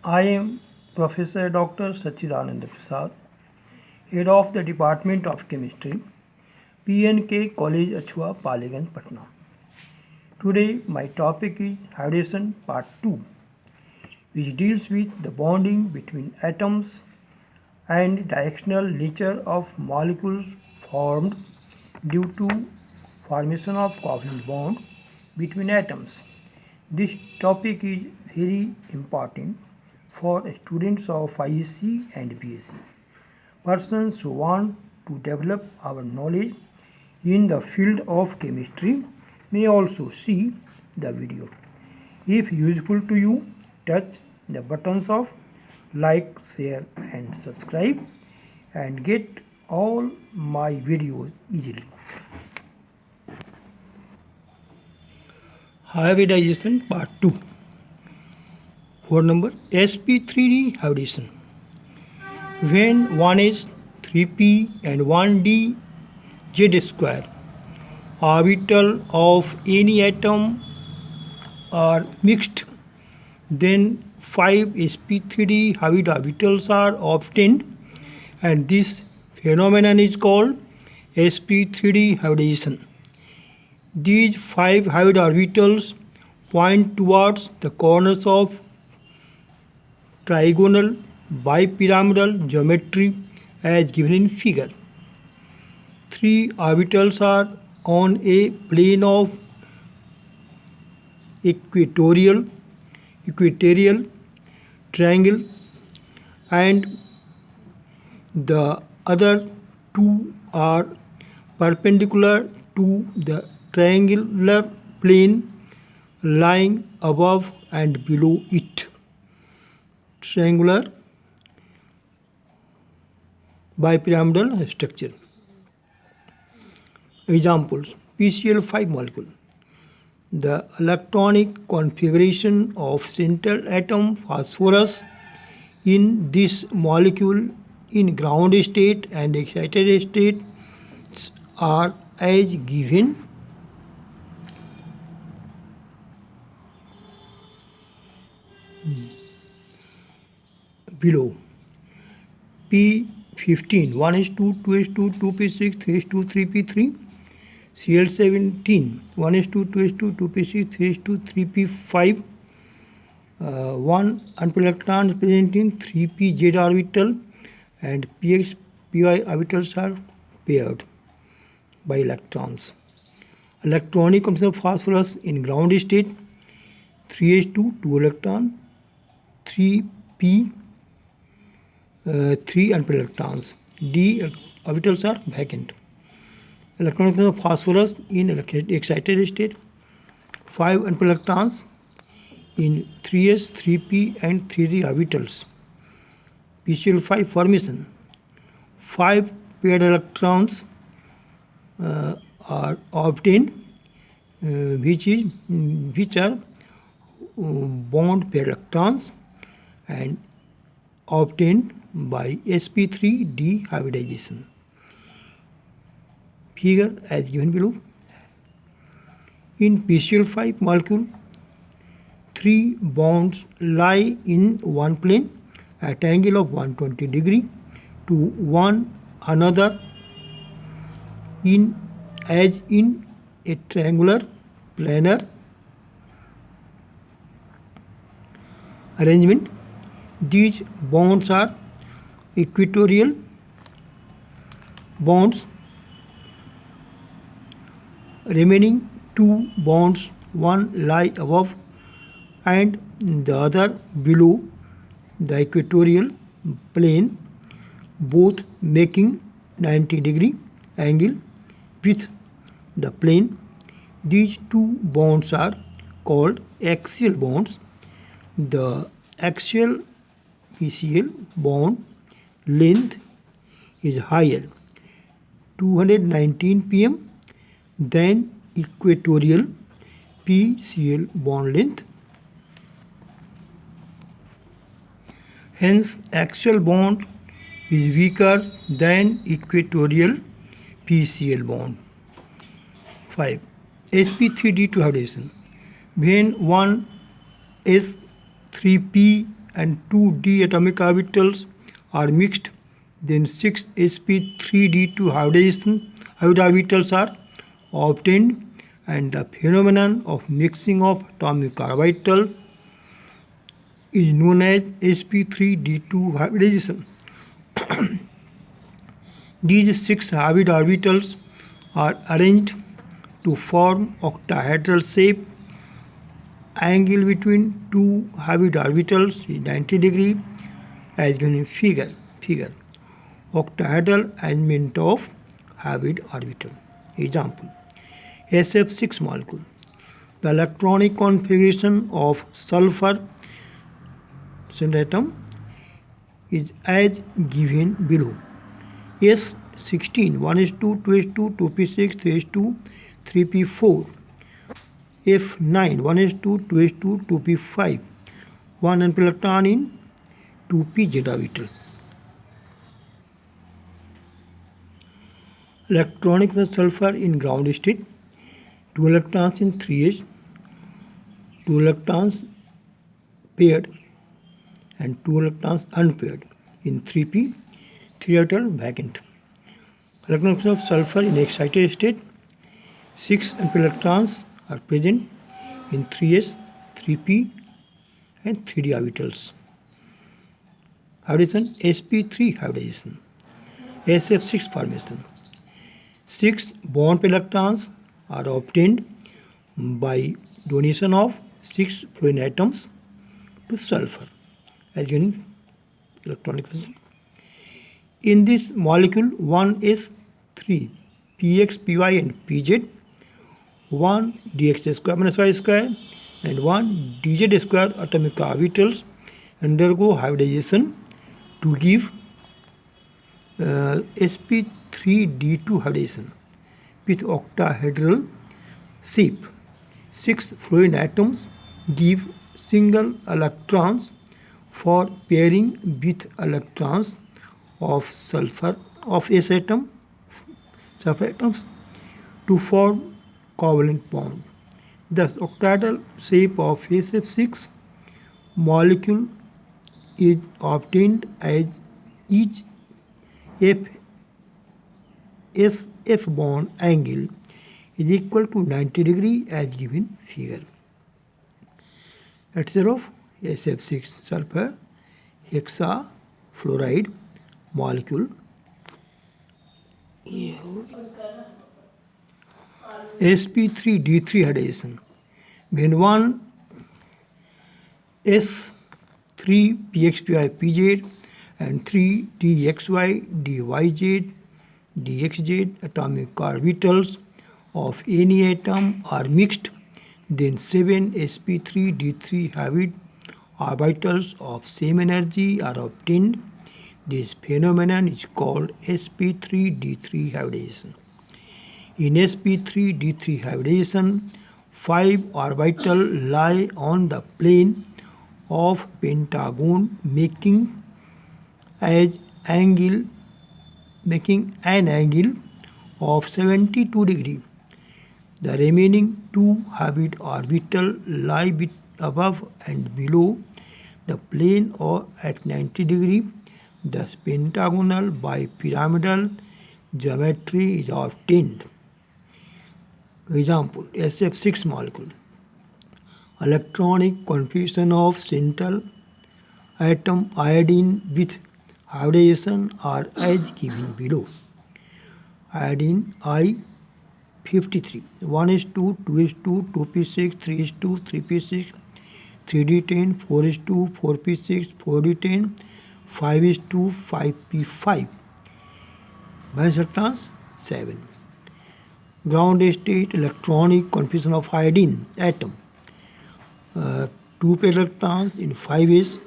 I am Professor Dr. Sachidanand Prasad, Head of the Department of Chemistry, PNK College Achua, Paliganj, Patna. Today my topic is hydration part 2, which deals with the bonding between atoms and directional nature of molecules formed due to formation of covalent bond between atoms. This topic is very important for students of ISC and BSc, persons who want to develop our knowledge in the field of chemistry may also see the video. If useful to you, touch the buttons of like, share and subscribe and get all my videos easily. Hybridization part 2. For number sp3d hybridization. When one is 3p and 1d z square orbital of any atom are mixed, then 5 sp3d hybrid orbitals are obtained, and this phenomenon is called sp3d hybridization. These 5 hybrid orbitals point towards the corners of trigonal bipyramidal geometry as given in figure. 3 orbitals are on a plane of equatorial triangle, and the other 2 are perpendicular to the triangular plane lying above and below it. Triangular bipyramidal structure. Examples: PCl5 molecule. The electronic configuration of central atom phosphorus in this molecule in ground state and excited states are as given below. P15 1:2, 2:2, 2p6, 3:2, 3p3. Cl17 1:2, 2:2, 2p6, 3:2, 3p5. 1 unpaired electrons present in 3p-z orbital, and px-py orbitals are paired by electrons. Electronic configuration of phosphorus in ground state: 3s2, 2 electron, 3p, 3 unpaired electrons. D orbitals are vacant. Electronic configuration of phosphorus in excited state: 5 unpaired electrons in 3s, 3p and 3d orbitals. PCl5 formation: 5 paired electrons are obtained, which are bond pair electrons and obtained by sp3d hybridization. Figure as given below. In PCl5 molecule, 3 bonds lie in one plane at angle of 120 degree to one another as in a triangular planar arrangement. These bonds are equatorial bonds. Remaining 2 bonds, one lie above and the other below the equatorial plane, both making 90 degree angle with the plane. These 2 bonds are called axial bonds. The axial PCl bond length is higher, 219 pm, than equatorial PCl bond length. Hence, axial bond is weaker than equatorial PCl bond. 5. sp3d2 hybridization. When one s 3p and 2d atomic orbitals are mixed, then 6 sp3d2 hybrid orbitals are obtained, and the phenomenon of mixing of atomic orbital is known as sp3d2 hybridization. These 6 hybrid orbitals are arranged to form octahedral shape. Angle between two hybrid orbitals is 90 degree as given in figure. Octahedral arrangement of hybrid orbital. Example: SF6 molecule. The electronic configuration of sulfur atom is as given below. S16 1s2 2s2 2p6 3s2 3p4. F9 1s2 2s2 2p5 1 electron in 2pz orbital. Electronic sulfur in ground state, 2 electrons in 3s, 2 electrons paired and 2 electrons unpaired in 3p, 3 orbital vacant. Electrons of sulfur in excited state, 6 electrons are present in 3s, 3p and 3d orbitals. Hybridization sp3 hybridization. SF6 formation. 6 bond electrons are obtained by donation of 6 fluorine atoms to sulfur as given in electronic physics. In this molecule, 1s3 px, py and pz, 1 dx square minus y square and 1 dz square atomic orbitals undergo hybridization to give sp3d2 hybridization with octahedral shape. 6 fluorine atoms give single electrons for pairing with electrons of sulfur of S atom, sulfur atoms to form covalent bond. Thus, octahedral shape of SF6 molecule is obtained as each F bond angle is equal to 90 degree as given figure. Etc. of SF6 sulfur hexafluoride molecule. sp3d3 hybridization. When 1 s3 pxpy pz and 3 dxy dyz dxz atomic orbitals of any atom are mixed, then 7 sp3d3 hybrid orbitals of same energy are obtained. This phenomenon is called sp3d3 hybridization. In sp3d3 hybridization, 5 orbitals lie on the plane of pentagon, making an angle of 72 degree. The remaining 2 hybrid orbitals lie above and below the plane or at 90 degree. Thus, pentagonal bipyramidal geometry is obtained. Example: SF6 molecule. Electronic configuration of central atom iodine with hybridization are as given below. Iodine I53 1s2 2s2 2p6 3s2 3p6 3d10 4s2 4p6 4d10 5s2 5p5 minus electrons 7. Ground state electronic configuration of iodine atom, 2 electrons in 5s,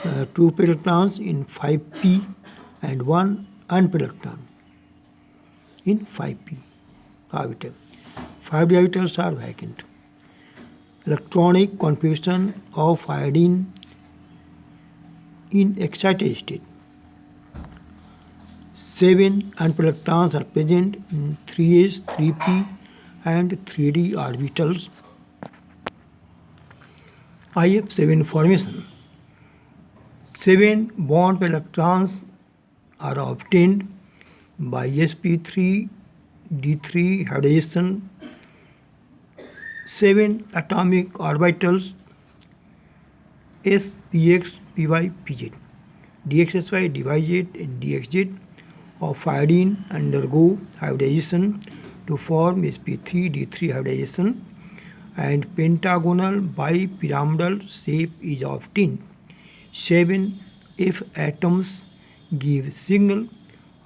2 electrons in 5p and 1 unpaired electron in 5p orbital. 5 orbitals are vacant. Electronic configuration of iodine in excited state. 7 unpaired electrons are present in 3s, 3p and 3d orbitals. IF7 formation. 7 bond electrons are obtained by sp3d3 hybridization. 7 atomic orbitals s, px, py, pz, dxsy, dyz and dxz of iodine undergo hybridization to form sp3d3 hybridization, and pentagonal bipyramidal shape is obtained. 7 F atoms give single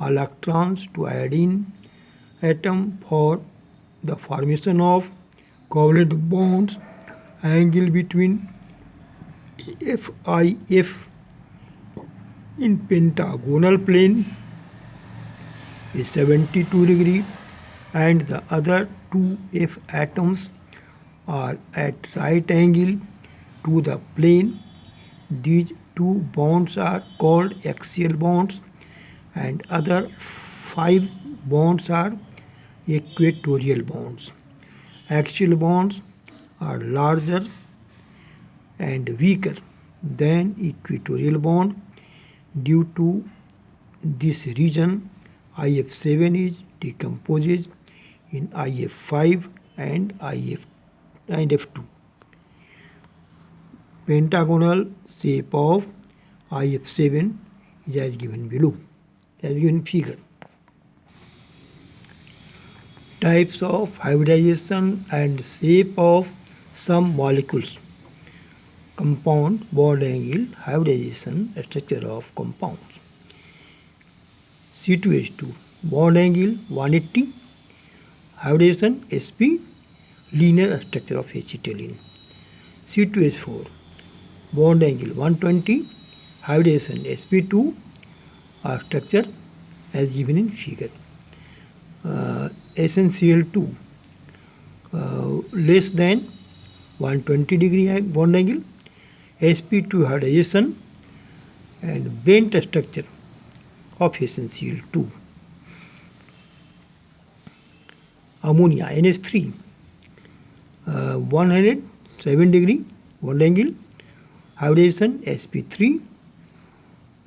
electrons to iodine atom for the formation of covalent bonds. Angle between FIF in pentagonal plane is 72 degree, and the other 2 F atoms are at right angle to the plane. These 2 bonds are called axial bonds, and other 5 bonds are equatorial bonds. Axial bonds are larger and weaker than equatorial bond. Due to this reason, IF7 is decomposed in IF5 and F2. Pentagonal shape of IF7 is as given below, as given in figure. Types of hybridization and shape of some molecules. Compound bond angle hybridization structure of compounds. C2H2 bond angle 180, hybridization sp, linear structure of acetylene. C2H4 bond angle 120, hybridization sp2, structure as given in figure. SnCl2 less than 120 degree bond angle, sp2 hybridization and bent structure of SnCl2. Ammonia NH3 107 degree bond angle, hybridization sp3,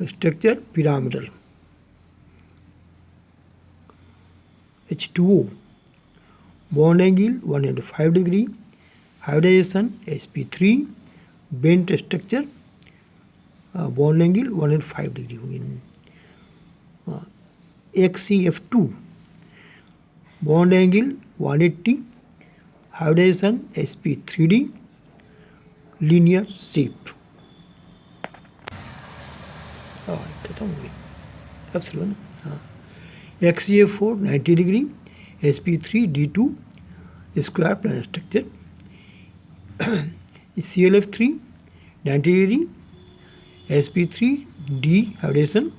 structure pyramidal. H2O bond angle 105 degree, hybridization sp3, bent structure, bond angle 105 degree. HCF2 bond angle 180, hybridization sp3d, linear shape. XCF4 90 degree, sp3 d2 square planar structure. CLF3 90 degree, sp3 d hybridization,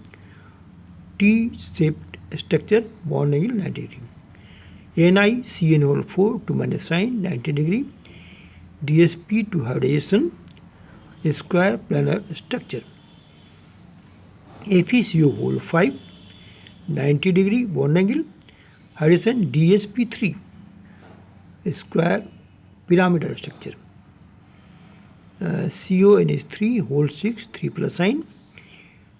T-shaped structure, bond angle 90 degree. NiCN4 2 minus sign 90 degree, DsP2 hybridization, square planar structure. FeCO5 90 degree bond angle, hybridization DsP3, square pyramidal structure. CONH3 whole 6 3 plus sign,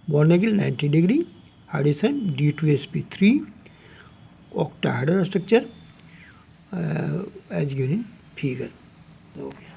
bond angle 90 degree, hybridization D2sp3, octahedral structure as given in figure. Okay.